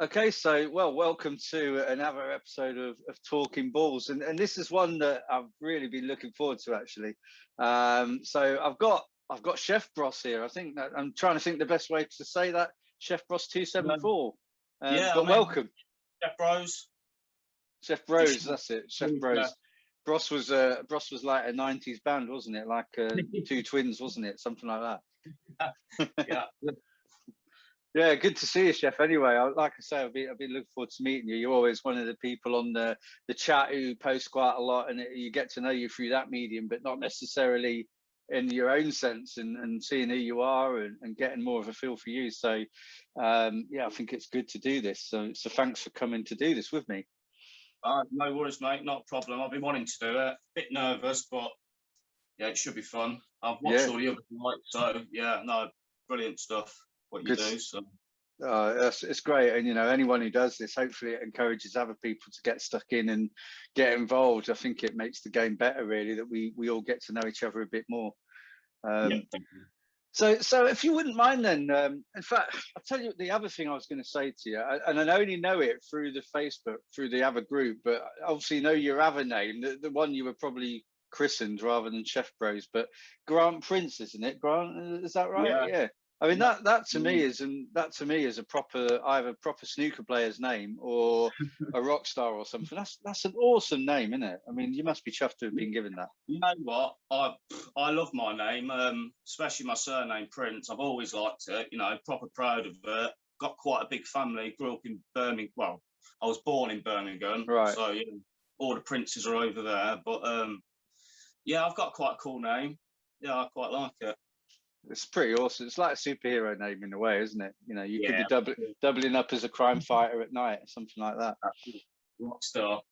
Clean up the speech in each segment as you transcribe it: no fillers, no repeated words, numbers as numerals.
Okay, so welcome to another episode of Talking Balls, and this is one that I've really been looking forward to actually. So I've got Chef Bros here. I think that I'm trying to think the best way to say that. Chef Bros 274. Yeah, But welcome, Chef Bros. Chef Bros. That's it, Chef Bros. Bros was like a '90s band, wasn't it? Like two twins, wasn't it? Something like that. Yeah. Yeah, good to see you, Chef. Anyway, like I say, I've been looking forward to meeting you. You're always one of the people on the chat who post quite a lot, and you get to know you through that medium, but not necessarily in your own sense, and seeing who you are and getting more of a feel for you. So, yeah, I think it's good to do this. So thanks for coming to do this with me. No worries, mate. Not a problem. I've been wanting to do it. A bit nervous, but yeah, it should be fun. I've watched all the other nights, so yeah, no, brilliant stuff. What you do, so. It's great, and anyone who does this, hopefully it encourages other people to get stuck in and get involved. I think it makes the game better, really, that we all get to know each other a bit more. Yeah. So if you wouldn't mind, then, in fact, I'll tell you the other thing I was going to say to you, and I only know it through the Facebook, through the other group, but obviously know your other name, the one you were probably christened rather than Chef Bros, but Grant Prince, isn't it? Grant, is that right? Yeah. I mean, that to me is a proper, either proper snooker player's name or a rock star or something. That's an awesome name, isn't it? I mean, you must be chuffed to have been given that. You know what? I love my name, especially my surname Prince. I've always liked it. Proper proud of it. Got quite a big family. Grew up in Birmingham. Well, I was born in Birmingham, right? So all the Princes are over there. But yeah, I've got quite a cool name. Yeah, I quite like it. It's pretty awesome. It's like a superhero name in a way, isn't it? You could be doubling up as a crime fighter at night or something like that. Rockstar.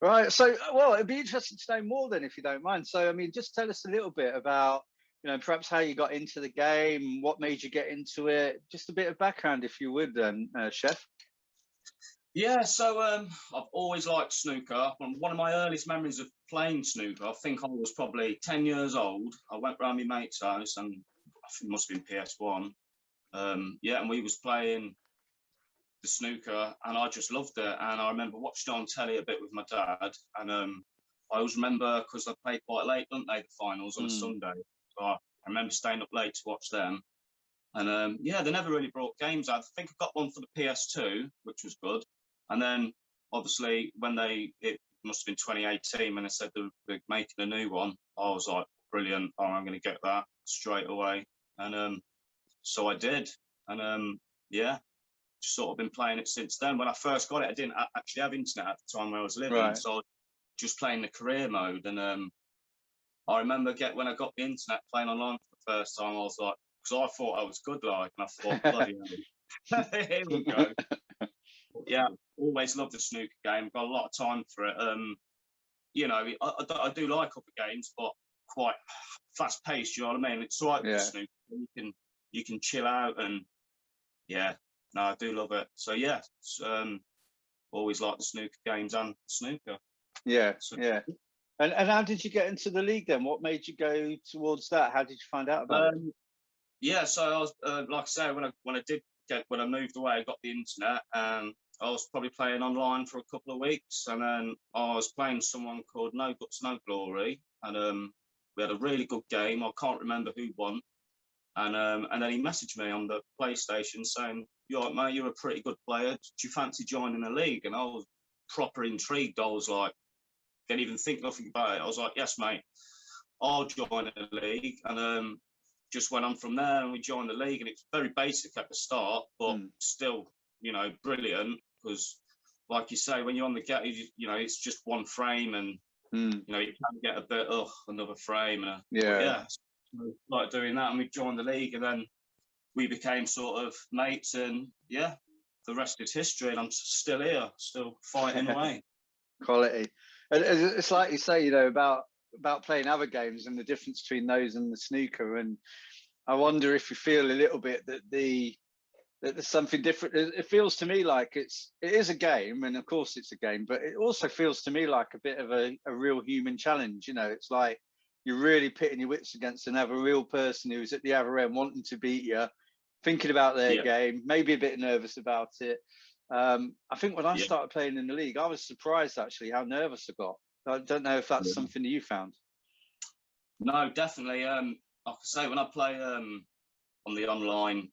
Right. So, well, it'd be interesting to know more then, if you don't mind. So, I mean, just tell us a little bit about, perhaps how you got into the game, what made you get into it, just a bit of background, if you would, Chef. Yeah, so I've always liked snooker. One of my earliest memories of playing snooker, I think I was probably 10 years old. I went round my mate's house, and I think it must have been PS1. Yeah, and we was playing the snooker, and I just loved it. And I remember watching on telly a bit with my dad, and I always remember, because they played quite late, didn't they, the finals on a Sunday. So I remember staying up late to watch them. And yeah, they never really brought games out. I think I got one for the PS2, which was good. And then obviously it must have been 2018 when they said they're making a new one, I was like, brilliant, I'm going to get that straight away. And so I did. And yeah, just sort of been playing it since then. When I first got it, I didn't actually have internet at the time where I was living. Right. So I was just playing the career mode. And I remember when I got the internet playing online for the first time, I was like, because I thought I was good, like, and I thought, bloody hell, here we go. Yeah, always loved the snooker game. Got a lot of time for it. I do like upper games, but quite fast paced. You know what I mean? It's all right with snooker. You can chill out, and yeah, no, I do love it. So yeah, always like the snooker games and snooker. Yeah, yeah. And how did you get into the league then? What made you go towards that? How did you find out about it? Yeah, so I was like I say, when I moved away, I got the internet, and I was probably playing online for a couple of weeks, and then I was playing someone called No Guts No Glory, and we had a really good game. I can't remember who won, and then he messaged me on the PlayStation saying, "You're right, mate, you're a pretty good player. Do you fancy joining a league?" And I was proper intrigued. I was like, didn't even think nothing about it. I was like, "Yes, mate, I'll join a league," and just went on from there, and we joined the league, and it's very basic at the start, but still, brilliant, because like you say, when you're on the get, it's just one frame, and you can get a bit, another frame, and yeah, so like doing that, and we joined the league, and then we became sort of mates, and yeah, the rest is history, and I'm still here, still fighting away. Quality. And it's like you say, about playing other games and the difference between those and the snooker, and I wonder if you feel a little bit that there's something different. It feels to me like it is a game, and of course it's a game, but it also feels to me like a bit of a real human challenge. It's like you're really pitting your wits against another real person who's at the other end wanting to beat you, thinking about their game, maybe a bit nervous about it. I think when I started playing in the league, I was surprised actually how nervous I got. I don't know if that's something that you found. No, definitely. Like I say, when I play on the online,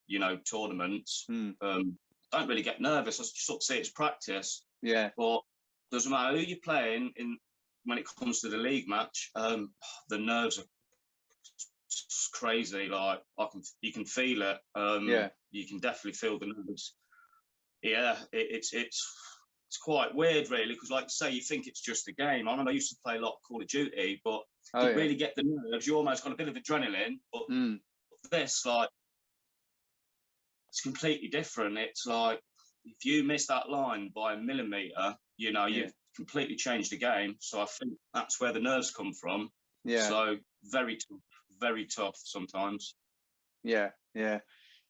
you know, tournaments, don't really get nervous. I just sort of see it's practice. Yeah. But doesn't matter who you're playing in when it comes to the league match. The nerves are crazy. Like you can feel it. You can definitely feel the nerves. Yeah, it's quite weird, really, because like say, you think it's just a game. I remember I used to play a lot of Call of Duty, but to really get the nerves, you almost got a bit of adrenaline. But this, like, it's completely different. It's like if you miss that line by a millimetre, you know, you've completely changed the game. So I think that's where the nerves come from. Yeah. So very tough sometimes. Yeah.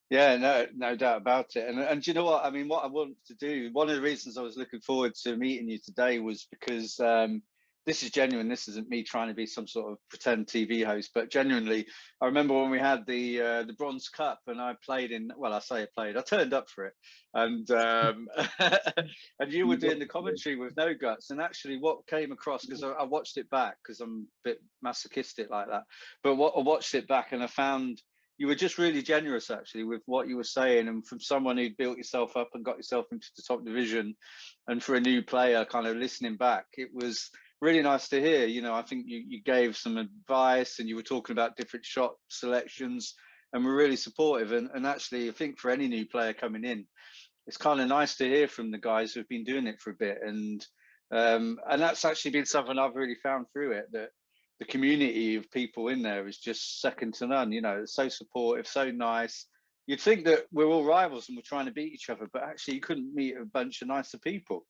Yeah, no doubt about it. And do you know what? I mean, what I want to do, one of the reasons I was looking forward to meeting you today was because this is genuine. This isn't me trying to be some sort of pretend TV host, but genuinely, I remember when we had the Bronze Cup and I played in, well, I say I played, I turned up for it. And and you were doing the commentary with No Guts. And actually what came across, because I watched it back, because I'm a bit masochistic like that, but I watched it back and I found you were just really generous, actually, with what you were saying. And from someone who'd built yourself up and got yourself into the top division, and for a new player kind of listening back, it was really nice to hear. You know, I think you gave some advice and you were talking about different shot selections and were really supportive. And actually, I think for any new player coming in, it's kind of nice to hear from the guys who've been doing it for a bit. And that's actually been something I've really found through it, that the community of people in there is just second to none. You know, it's so supportive, so nice. You'd think that we're all rivals and we're trying to beat each other, but actually you couldn't meet a bunch of nicer people.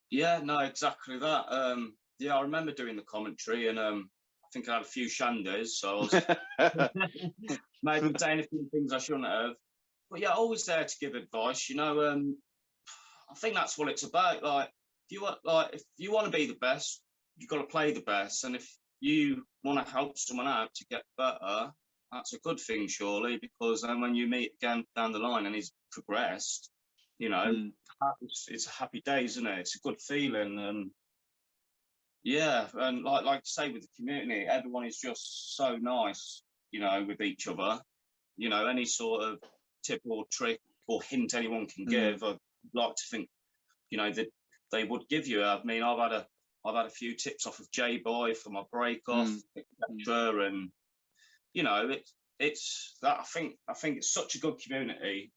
Yeah, no, exactly that. Yeah, I remember doing the commentary, and I think I had a few shandies, so I was maybe saying a few things I shouldn't have. But yeah, always there to give advice. You know, I think that's what it's about. Like, if you want to be the best, you've got to play the best. And if you want to help someone out to get better, that's a good thing, surely, because then when you meet again down the line and he's progressed, you know, it's a happy day, isn't it? It's a good feeling. And yeah, and like I say, with the community, everyone is just so nice, you know, with each other. You know, any sort of tip or trick or hint anyone can give, I'd like to think, you know, that they would give you. I mean, I've had a few tips off of J-Boy for my break off, etc. And you know, it's that I think it's such a good community.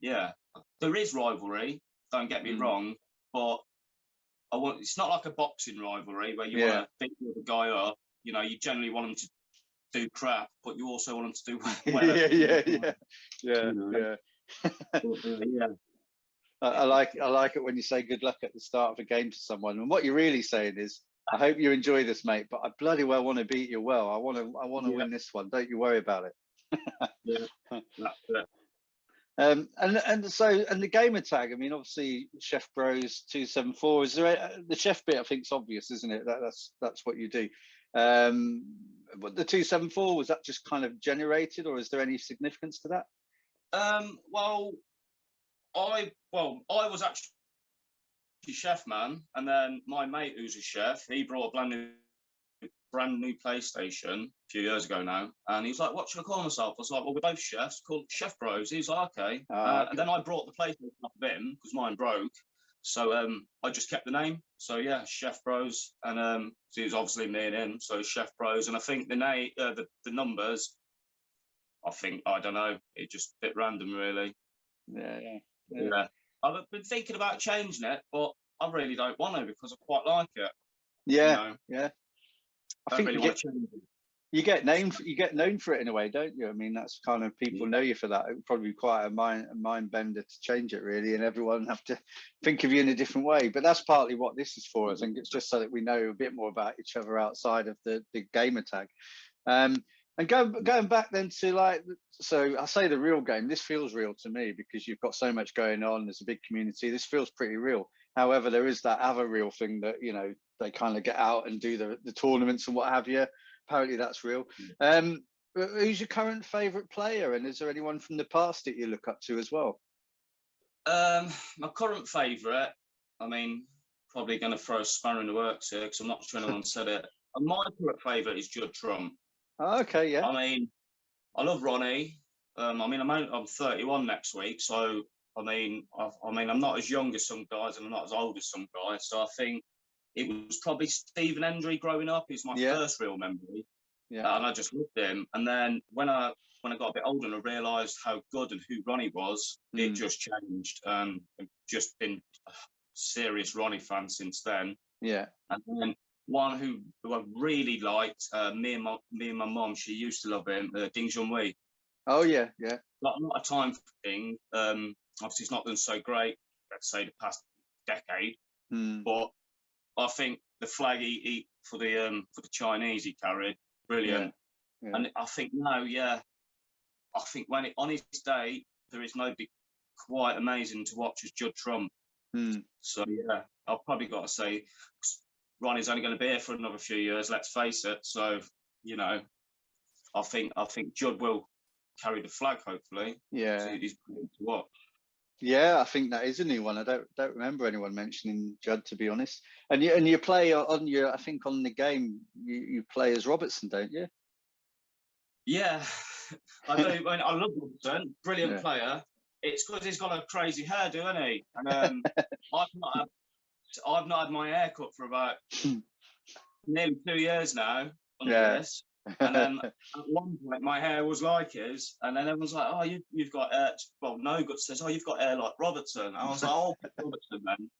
Yeah, there is rivalry. Don't get me wrong, but it's not like a boxing rivalry where you want to beat the other guy up. You know, you generally want them to do crap, but you also want them to do well. Yeah. I like it when you say good luck at the start of a game to someone, and what you're really saying is, I hope you enjoy this, mate, but I bloody well want to beat you well. I want to win this one. Don't you worry about it. That's it. And the gamer tag, I mean, obviously ChefBros274, is there the chef bit? I think it's obvious, isn't it? That's what you do. But the 274, was that just kind of generated, or is there any significance to that? Well, I was actually chef man, and then my mate who's a chef, he brought a brand new PlayStation a few years ago now, and he's like, what should I call myself? I was like, well, we're both chefs, called Chef Bros. He's like, okay. And then I brought the PlayStation off of him because mine broke, so I just kept the name. So yeah, Chef Bros. And so it was obviously me and him, so Chef Bros. And I think the name, the numbers, I don't know, it's just a bit random, really. Yeah. I've been thinking about changing it, but I really don't want to because I quite like it. Yeah. I think really want to change it. You get known for it in a way, don't you? I mean, that's kind of, people know you for that. It would probably be quite a mind bender to change it, really, and everyone have to think of you in a different way. But that's partly what this is for. I think it's just so that we know a bit more about each other outside of the gamer tag. And going back then to, like, so I say the real game, this feels real to me because you've got so much going on. There's a big community. This feels pretty real. However, there is that other real thing that, you know, they kind of get out and do the tournaments and what have you. Apparently that's real. Who's your current favourite player, and is there anyone from the past that you look up to as well? My current favourite, I mean, probably going to throw a spanner in the works here because I'm not sure anyone said it. My current favourite is Judd Trump. Oh, okay, yeah. I mean, I love Ronnie. I mean, I'm 31 next week, so I mean, I'm not as young as some guys, and I'm not as old as some guys. So I think it was probably Stephen Hendry growing up. He's my first real memory, and I just loved him. And then when I got a bit older and I realised how good and who Ronnie was, it just changed. I've just been a serious Ronnie fan since then. Yeah. And then one who I really liked, me and my mum, she used to love him, Ding Junhui. Oh yeah, yeah. Not a time thing. Obviously, it's not done so great. Let's say the past decade, but I think the flag he for the Chinese he carried, brilliant. Yeah. And I think now, I think on his day, there is nobody quite amazing to watch as Judd Trump. So yeah, I've probably got to say Ronnie's only going to be here for another few years. Let's face it. So I think Judd will carry the flag, hopefully. Yeah. So he's brilliant to watch. Yeah, I think that is a new one. I don't remember anyone mentioning Judd, to be honest. And you play on your, I think on the game you play as Robertson, don't you? Yeah, I do. I mean, I love Robertson, brilliant player. It's because he's got a crazy hairdo, hasn't he? And I've not had my hair cut for about nearly 2 years now under this. And then at one point, my hair was like his, and then everyone's like, "Oh, you've got hair." Well, No Gut says, "Oh, you've got hair like Robertson." I was like, "Oh, Robertson, then."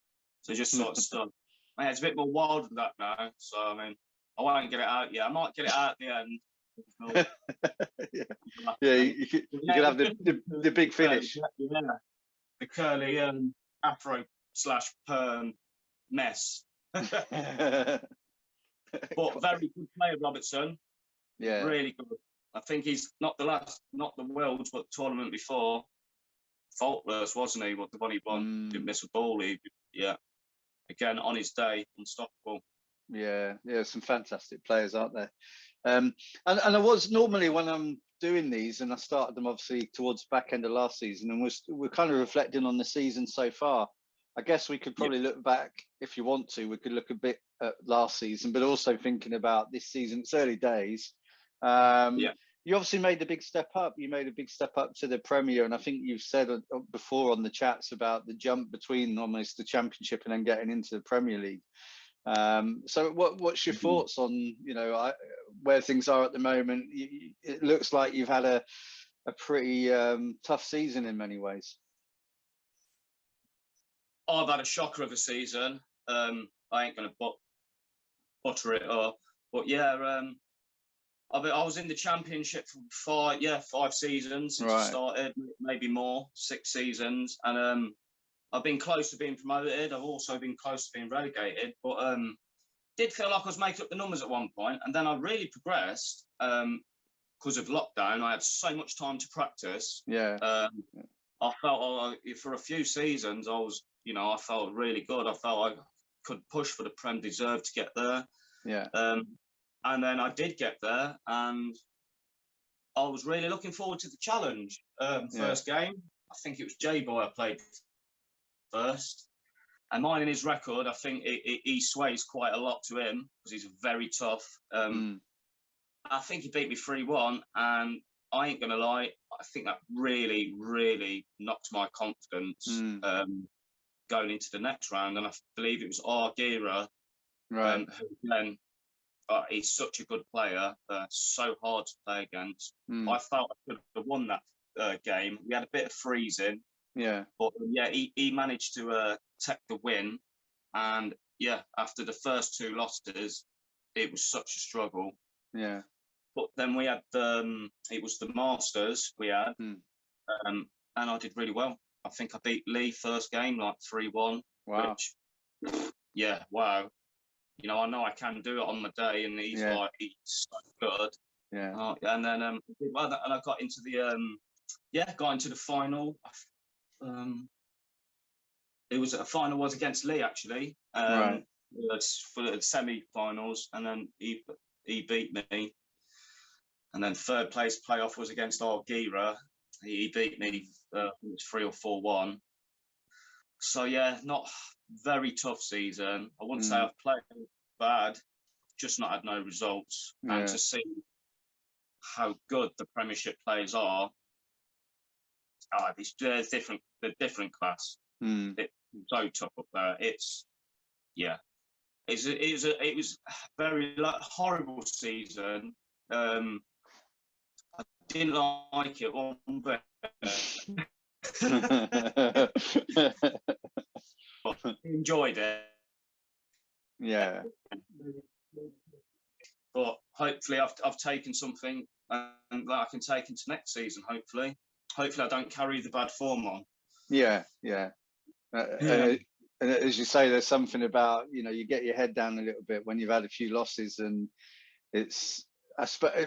So just sort of stuck. My hair's a bit more wild than that now. So I mean, I won't get it out yet. I might get it out at the end. You could have the big finish. The curly afro / perm mess. But very good player, Robertson. Yeah, really good. I think he's not the world's, but the tournament before. Faultless, wasn't he? What the one he won, didn't miss a ball. Again on his day, unstoppable. Yeah, some fantastic players, aren't there? And I was normally, when I'm doing these, and I started them obviously towards the back end of last season, and we're kind of reflecting on the season so far. I guess we could probably look back, if you want to. We could look a bit at last season, but also thinking about this season. It's early days. You obviously made a big step up. You made a big step up to the Premier, and I think you've said before on the chats about the jump between almost the Championship and then getting into the Premier League. So what's your thoughts on where things are at the moment? It looks like you've had a pretty tough season in many ways. I've had a shocker of a season. I ain't going to butter it up, but I was in the Championship for 5 seasons since I started, maybe more, 6 seasons, and I've been close to being promoted. I've also been close to being relegated, but did feel like I was making up the numbers at one point, and then I really progressed because of lockdown. I had so much time to practice. I felt for a few seasons I felt really good. I felt I could push for the Prem, deserved to get there. And then I did get there, and I was really looking forward to the challenge. First game, I think it was J-Boy I played first. And mine in his record, I think he sways quite a lot to him because he's very tough. I think he beat me 3-1, and I ain't going to lie, I think that really, really knocked my confidence going into the next round. And I believe it was Argira, who then... he's such a good player, so hard to play against. I felt I could have won that game. We had a bit of freezing, but he managed to take the win. And after the first 2 losses, it was such a struggle. But then we had it was the Masters we had, and I did really well. I think I beat Lee first game like 3-1. Wow. Which, wow. I know I can do it on my day, and he's so good. And then and I got into the final. It was a final was against Lee actually. For the semi-finals, and then he beat me. And then third place playoff was against Argira. He beat me, it was 3 or 4-1. So yeah, not very tough season. I wouldn't say I've played bad, just not had no results. Yeah. And to see how good the Premiership players are, they're different class. It's so tough up there. It's it was a very horrible season. I didn't like it one bit. Enjoyed it. Yeah. But hopefully I've taken something that I can take into next season. Hopefully I don't carry the bad form on. Yeah. And as you say, there's something about, you get your head down a little bit when you've had a few losses, and it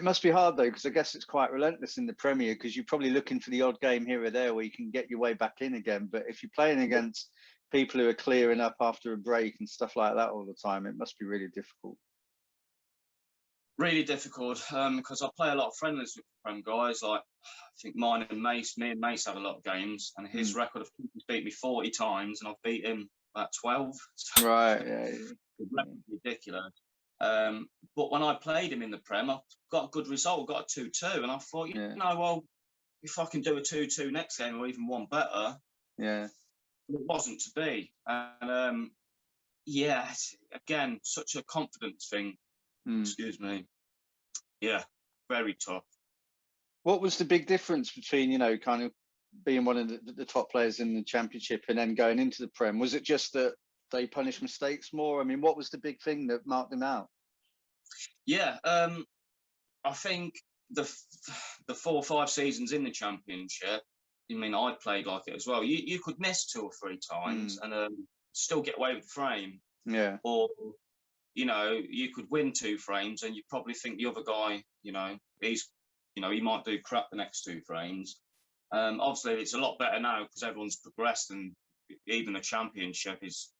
must be hard though, because I guess it's quite relentless in the Premier, because you're probably looking for the odd game here or there where you can get your way back in again. But if you're playing against people who are clearing up after a break and stuff like that all the time, it must be really difficult. Really difficult, because I play a lot of friendlies with the Prem guys. Like, I think me and Mace have a lot of games, and his record of he's beat me 40 times, and I've beat him about 12. Right, yeah. Ridiculous. But when I played him in the Prem, I got a good result, got a 2-2, and I thought, well, if I can do a 2-2 next game or even one better, it wasn't to be. And again, such a confidence thing. Excuse me. Yeah, very tough. What was the big difference between, kind of being one of the top players in the Championship and then going into the Prem? Was it just that they punish mistakes more? I mean, what was the big thing that marked them out? Yeah, I think the 4 or 5 seasons in the Championship, I played like it as well. You could miss 2 or 3 times and still get away with the frame. Yeah. Or you could win 2 frames and you probably think the other guy, he might do crap the next 2 frames. Obviously, it's a lot better now because everyone's progressed, and even the Championship it's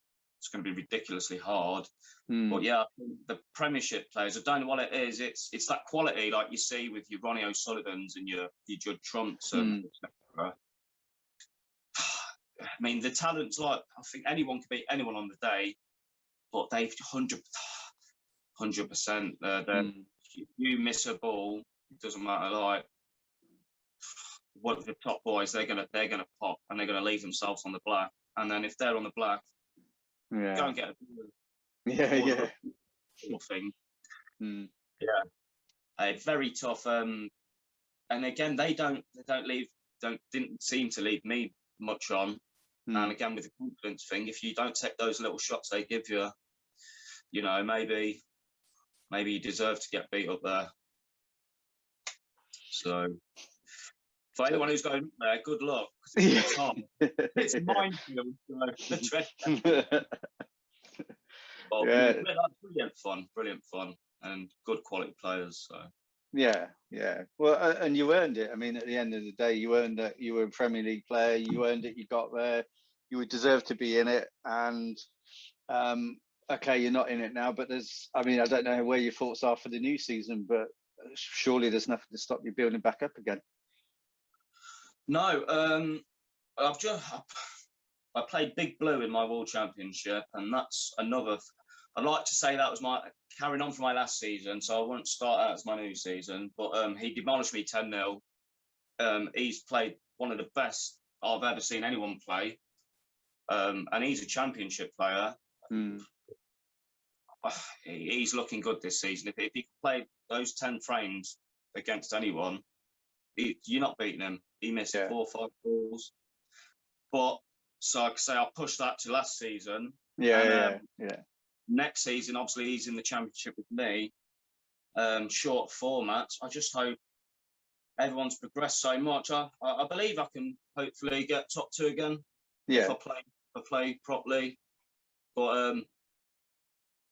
going to be ridiculously hard. But yeah, I think the Premiership players, I don't know what it is. It's that quality, like you see with your Ronnie O'Sullivans and your Judd Trumps and etc. The talent's like, I think anyone can beat anyone on the day. But they've 100%. You miss a ball, it doesn't matter. Like, what the top boys, they're gonna pop and they're gonna leave themselves on the black. And then if they're on the black, go and get a ball. Thing. Very tough. And again, they didn't seem to leave me much on. And again, with the confidence thing, if you don't take those little shots they give you, maybe you deserve to get beat up there. So for anyone who's going there, good luck. It's hard. It's minefield. Brilliant fun, and good quality players. So. Yeah. Well, and you earned it. At the end of the day, you earned that. You were a Premier League player. You earned it. You got there. You would deserve to be in it. And okay, you're not in it now, but I don't know where your thoughts are for the new season, but surely there's nothing to stop you building back up again. No, I played Big Blue in my World Championship, and that's another. I'd like to say that was my carrying on from my last season, so I won't start out as my new season. But he demolished me 10-0. He's played one of the best I've ever seen anyone play, and he's a Championship player. He's looking good this season. If he played those 10 frames against anyone, you're not beating him. He missed 4 or 5 balls. But so I could say I'll push that to last season. Yeah. Next season, obviously, he's in the Championship with me. Short formats. I just hope everyone's progressed so much. I believe I can hopefully get top 2 again. Yeah. If I play properly. But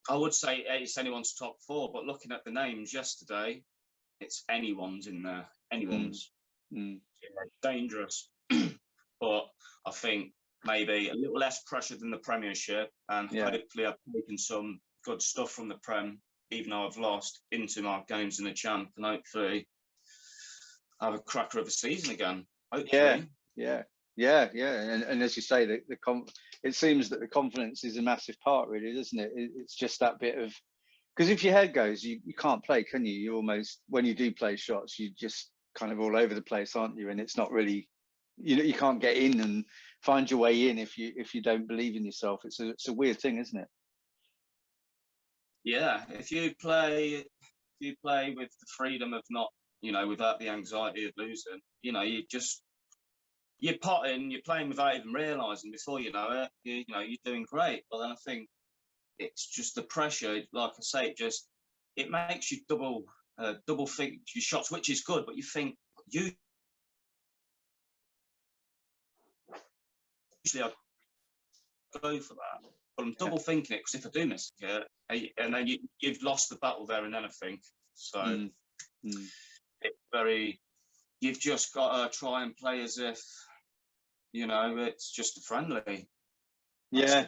I would say it's anyone's top 4. But looking at the names yesterday, it's anyone's in there. Anyone's. Dangerous. But I think maybe a little less pressure than the Premiership, and hopefully I've taken some good stuff from the Prem, even though I've lost, into my games in the Champ, and hopefully have a cracker of a season again. Hopefully. Yeah. And as you say, it seems that the confidence is a massive part, really, doesn't it? It's just that bit of, because if your head goes, you can't play, can you? You almost, when you do play shots, you just kind of all over the place, aren't you? And it's not really, you can't get in and find your way in if you don't believe in yourself. It's a weird thing, isn't it? Yeah, if you play with the freedom of not, without the anxiety of losing, you're potting, you're playing without even realising. Before you know it, you're doing great. But then I think it's just the pressure. Like I say, it makes you double think your shots, which is good. But you think usually I go for that, but I'm double thinking it, because if I do miss it, and then you've lost the battle there and then, I think. So it's very. You've just got to try and play as if, it's just a friendly. Yeah.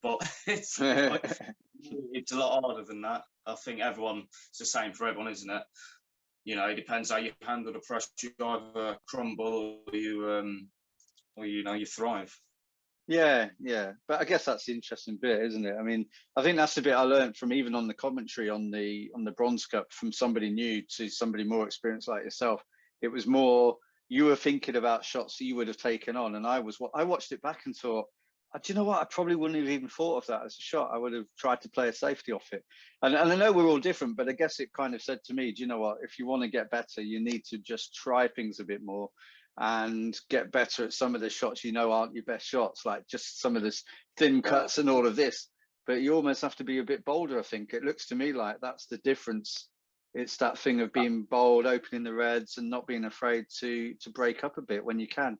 But it's it's a lot harder than that. I think it's the same for everyone, isn't it? It depends how you handle the pressure. You either crumble or you thrive. Yeah. But I guess that's the interesting bit, isn't it? I mean, I think that's the bit I learned from, even on the commentary on the Bronze Cup, from somebody new to somebody more experienced like yourself. It was more, you were thinking about shots that you would have taken on, and I watched it back and thought, do you know what? I probably wouldn't have even thought of that as a shot. I would have tried to play a safety off it. And I know we're all different, but I guess it kind of said to me, do you know what? If you want to get better, you need to just try things a bit more and get better at some of the shots aren't your best shots, like just some of this thin cuts and all of this. But you almost have to be a bit bolder, I think. It looks to me like that's the difference. It's that thing of being bold, opening the reds, and not being afraid to break up a bit when you can.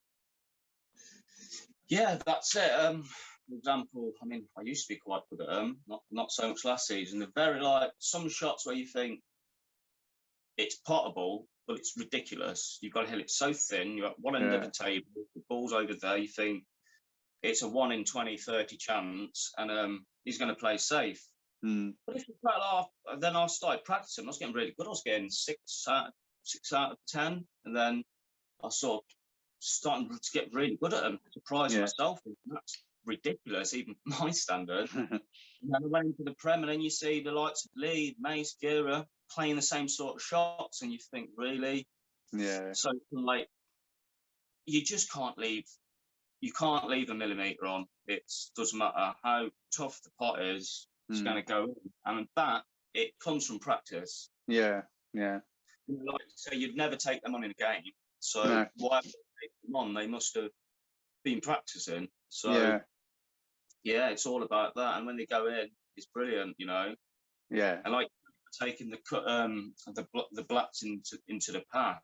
Yeah, that's it. For example, I mean, I used to be quite good at not so much last season. They're very some shots where you think it's potable, but it's ridiculous. You've got to hit it so thin. You're at one end of the table, the ball's over there. You think it's a 1 in 20, 30 chance, and he's going to play safe. But if you play then I started practicing. I was getting really good. I was getting 6 out of 10, and then I sort of starting to get really good at them. Surprised myself. That's ridiculous, even for my standard. And then I went into the Prem, and then you see the likes of Lee, Mace, Gira playing the same sort of shots, and you think, really? Yeah. So you just can't leave. You can't leave a millimetre on. It doesn't matter how tough the pot is. It's going to go in, and it comes from practice. Yeah. Like you say, you'd never take them on in a game. So why take them on? They must have been practicing. So yeah, it's all about that. And when they go in, it's brilliant, Yeah. And like taking the blacks into the pack.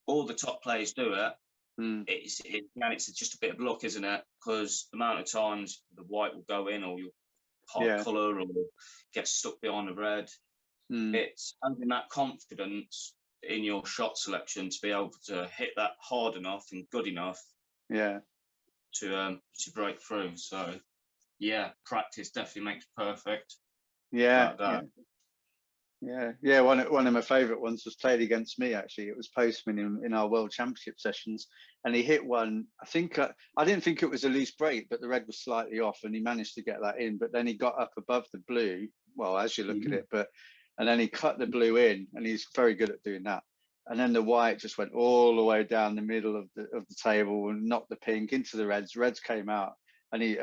All the top players do it. It's just a bit of luck, isn't it? Because the amount of times the white will go in, or your pot colour, or get stuck behind the red. It's having that confidence in your shot selection to be able to hit that hard enough and good enough. To break through. So practice definitely makes perfect. One of my favourite ones was played against me, actually. It was Postman in our World Championship sessions, and he hit one. I think I didn't think it was a loose break, but the red was slightly off, and he managed to get that in. But then he got up above the blue, well, as you look at it, and then he cut the blue in, and he's very good at doing that. And then the white just went all the way down the middle of the table and knocked the pink into the reds. Reds came out, and he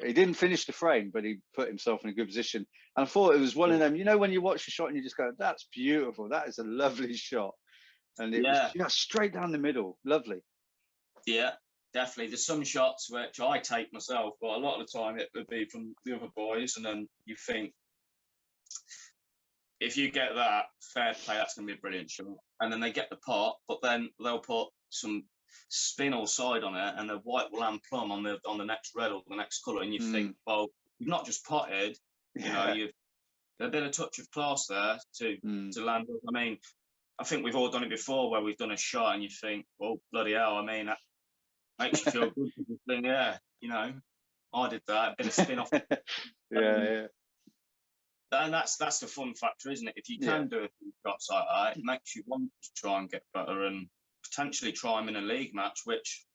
didn't finish the frame, but he put himself in a good position. And I thought it was one of them, when you watch a shot and you just go, that's beautiful. That is a lovely shot. And it was just straight down the middle. Lovely. Yeah, definitely. There's some shots which I take myself, but a lot of the time it would be from the other boys. And then you think, if you get that, fair play, that's going to be a brilliant shot. And then they get the pot, but then they'll put some spin or side on it, and the white will land plumb on the next red or the next colour, and you think, well, you've not just potted, you've a bit of touch of class there to land. I mean, I think we've all done it before, where we've done a shot and you think, well, bloody hell, I mean, that makes you feel good. Think, I did that, a bit of spin off. And that's the fun factor, isn't it? If you can do a few shots like that, it makes you want to try and get better and potentially try them in a league match, which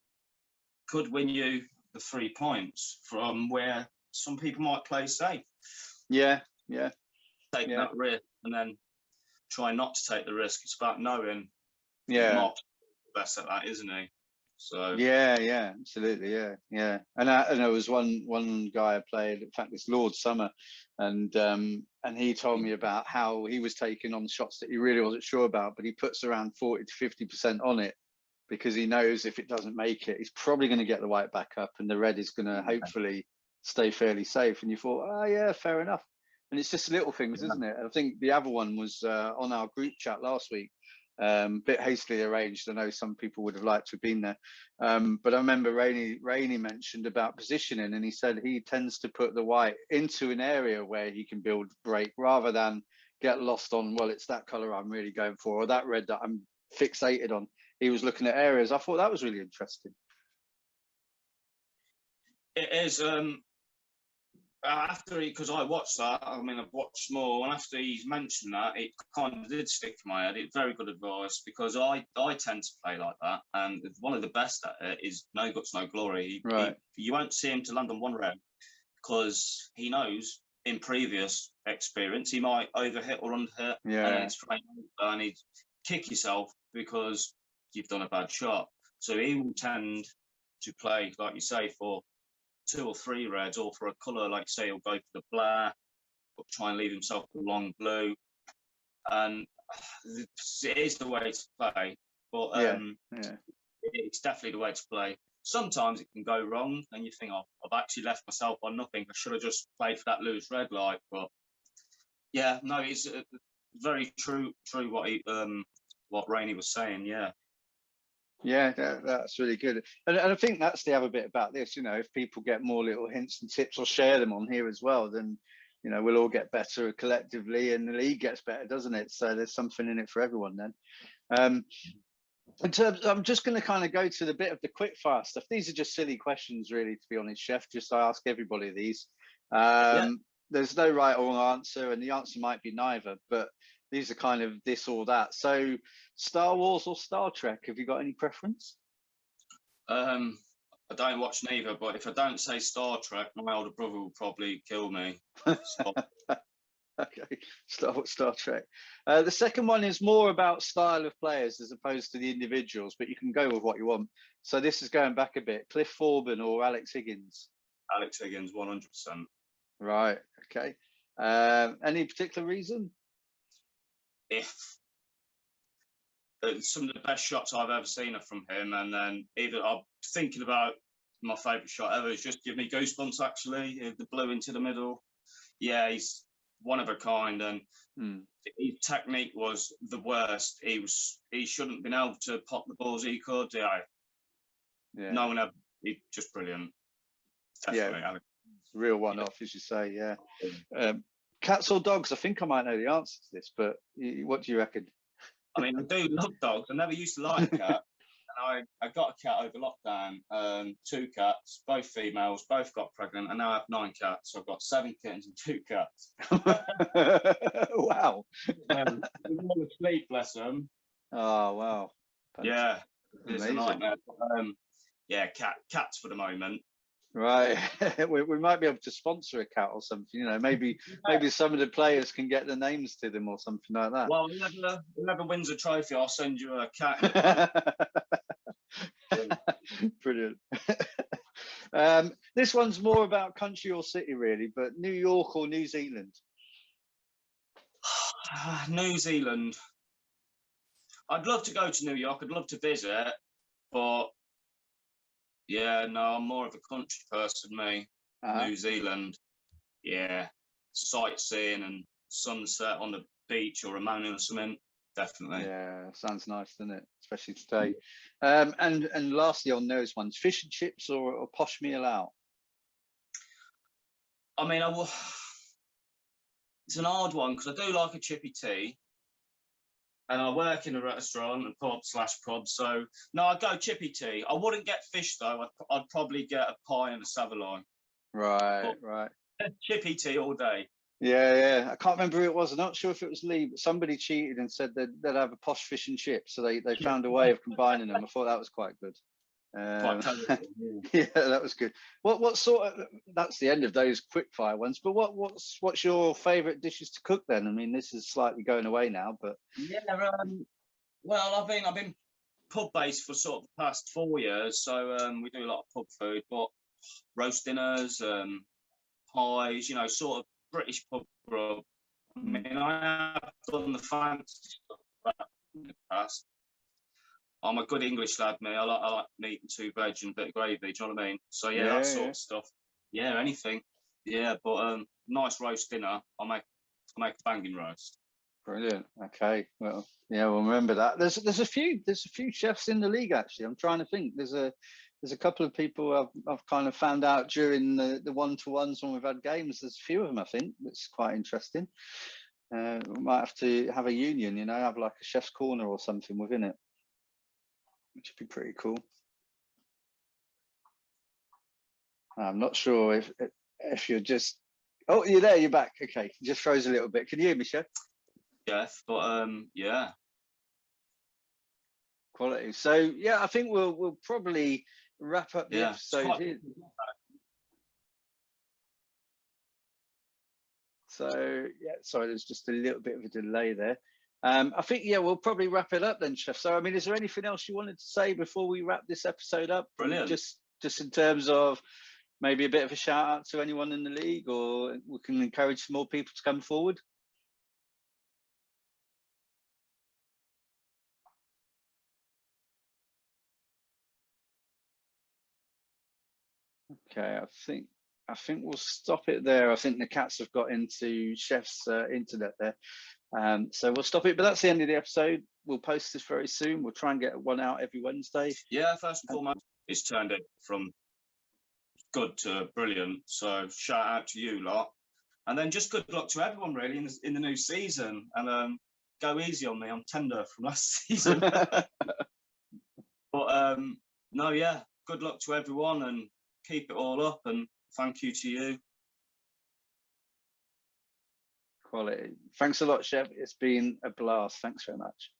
could win you the 3 points from where some people might play safe. Yeah. Take that risk and then try not to take the risk. It's about knowing. Yeah. Best at that, isn't he? So yeah, absolutely, yeah. And there was one guy I played. In fact, it's Lord Summer, and he told me about how he was taking on shots that he really wasn't sure about, but he puts around 40 to 50% on it because he knows if it doesn't make it, he's probably going to get the white back up, and the red is going to hopefully stay fairly safe. And you thought, oh yeah, fair enough. And it's just little things, isn't it? I think the other one was on our group chat last week. Bit hastily arranged. I know some people would have liked to have been there, but I remember Rainey mentioned about positioning, and he said he tends to put the white into an area where he can build break rather than get lost on, well, it's that color I'm really going for, or that red that I'm fixated on. He was looking at areas. I thought that was really interesting. It is. After because I watched that, I mean, I've watched more, and after he's mentioned that, it kind of did stick in my head. It's very good advice because I tend to play like that, and one of the best at it is no guts, no glory. You won't see him to land on one red because he knows in previous experience he might overhit or underhit, and it's and he'd kick yourself because you've done a bad shot. So he will tend to play, like you say, for 2 or 3 reds, or for a colour, like say he'll go for the black, but try and leave himself a long blue. And it is the way to play, but it's definitely the way to play. Sometimes it can go wrong, and you think, oh, I've actually left myself on nothing. I should have just played for that loose red light. But yeah, no, it's very true what Rainey was saying. Yeah, that's really good. And I think that's the other bit about this, if people get more little hints and tips or share them on here as well, then, we'll all get better collectively and the league gets better, doesn't it? So there's something in it for everyone then. In terms, I'm just going to kind of go to the bit of the quick fire stuff. These are just silly questions, really, to be honest, Chef. Just I ask everybody these. There's no right or wrong answer, and the answer might be neither, but these are kind of this or that. So Star Wars or Star Trek, have you got any preference? I don't watch neither, but if I don't say Star Trek, my older brother will probably kill me. Okay, Star Trek. The second one is more about style of players as opposed to the individuals, but you can go with what you want. So this is going back a bit. Cliff Forbin or Alex Higgins? Alex Higgins, 100%. Right, okay. Any particular reason? If some of the best shots I've ever seen are from him, and then even I'm thinking about my favourite shot ever is just give me goosebumps, actually, the blue into the middle. Yeah, he's one of a kind, and his technique was the worst. He shouldn't have been able to pop the balls he could. No one ever. He's just brilliant. Definitely, Alex. Real one-off, as you say. Cats or dogs? I think I might know the answer to this, but what do you reckon? I mean, I do love dogs. I never used to like a cat. And I got a cat over lockdown, 2 cats, both females, both got pregnant, and now I have 9 cats. So I've got 7 kittens and 2 cats. Wow. They're all asleep, bless them. Oh, wow. Yeah, it's a nightmare. But, cats for the moment. Right. we might be able to sponsor a cat or something, maybe some of the players can get the names to them or something like that. Well, whoever wins a trophy, I'll send you a cat. Brilliant. This one's more about country or city, really, but New York or New Zealand? New Zealand. I'd love to go to New York. I'd love to visit, but yeah, no, I'm more of a country person, me. New Zealand, sightseeing and sunset on the beach or a mountain or something, definitely. Yeah, sounds nice, doesn't it? Especially today. And lastly on those ones, fish and chips or posh meal out? I mean, it's an hard one because I do like a chippy tea. And I work in a restaurant, a pub/pub. So, no, I'd go chippy tea. I wouldn't get fish, though. I'd probably get a pie and a saveloy. Right. Chippy tea all day. Yeah. I can't remember who it was. I'm not sure if it was Lee, but somebody cheated and said they'd have a posh fish and chips. So they found a way of combining them. I thought that was quite good. Quite colourful, Yeah, that was good. What sort of, that's the end of those quick fire ones, but what's your favorite dishes to cook then? I mean, this is slightly going away now, but yeah. Well, I've been pub based for sort of the past 4 years, so we do a lot of pub food, but roast dinners, pies, you know, sort of British pub grub. I mean, I have done the fancy stuff in the past. I'm a good English lad, me. I like meat and 2 veg and a bit of gravy. Do you know what I mean? So yeah, that sort of stuff. Yeah, anything. Yeah, but nice roast dinner. I make a banging roast. Brilliant. Okay. Well, yeah, we'll remember that. There's a few chefs in the league actually. I'm trying to think. There's a couple of people I've kind of found out during the one-to-ones when we've had games. There's a few of them, I think. That's quite interesting. We might have to have a union, you know, have like a chef's corner or something within it, which would be pretty cool. I'm not sure if you're just. Oh, you're there. You're back. Okay, just froze a little bit. Can you hear me, Chef? Chef, but yeah. Quality. So yeah, I think we'll probably wrap up the episode here. So yeah, sorry, there's just a little bit of a delay there. I think we'll probably wrap it up then, Chef. So I mean, is there anything else you wanted to say before we wrap this episode up? Brilliant. Just in terms of maybe a bit of a shout out to anyone in the league, or we can encourage some more people to come forward. Okay, I think we'll stop it there. I think the cats have got into Chef's internet there. So we'll stop it, but that's the end of the episode. We'll post this very soon. We'll try and get one out every Wednesday. Yeah, first and foremost, it's turned it from good to brilliant. So shout out to you lot. And then just good luck to everyone really in the new season. And go easy on me. I'm tender from last season. But no, yeah, good luck to everyone and keep it all up, and thank you to you. Quality. Thanks a lot, Chef. It's been a blast. Thanks very much.